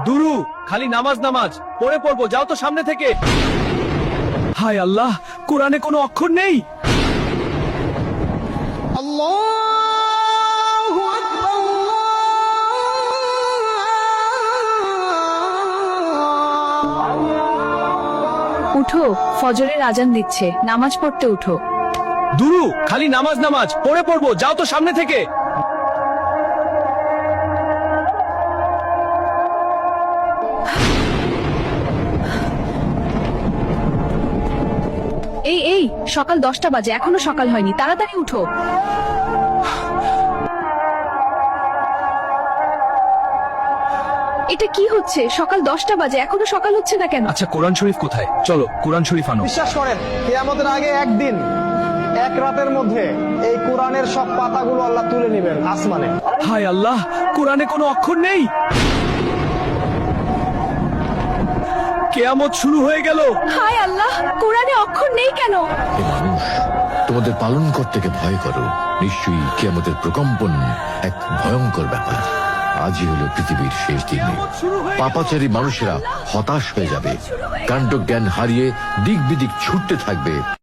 দুরু খালি নামাজ নামাজ পড়ে পড়বো, যাও তো সামনে থেকে। হায় আল্লাহ, কোরআনে কোনো অক্ষর নেই। উঠো, ফজরের আজান দিচ্ছে, নামাজ পড়তে উঠো। দুরু খালি নামাজ নামাজ পড়ে পড়বো, যাও তো সামনে থেকে। এই এই, সকাল 10টা বাজে, এখনো সকাল হয়নি, তাড়াতাড়ি উঠো। এটা কি হচ্ছে? সকাল 10টা বাজে, এখনো সকাল হচ্ছে না কেন? আচ্ছা, কোরআন শরীফ কোথায়? চলো কোরআন শরীফ আনো। বিশ্বাস করেন, কিয়ামতের আগে একদিন এক রাতের মধ্যে এই কোরআনের সব পাতাগুলো আল্লাহ তুলে নেবেন আসমানে। হায় আল্লাহ, কোরআনে কোনো অক্ষর নেই। কিয়ামত শুরু হয়ে গেল। হায় আল্লাহ, কোরআনে অক্ষর নেই কেন? হে মানুষ, তোমাদের পালনকর্তাকে ভয় করো। নিশ্চয়ই কিয়ামতের প্রকম্পন এক ভয়ঙ্কর ব্যাপার। আজই হলো পৃথিবীর শেষ দিন। পাপাচারী মানুষেরা হতাশ হয়ে যাবে, কাণ্ড জ্ঞান হারিয়ে দিক বিদিক ছুটতে থাকবে।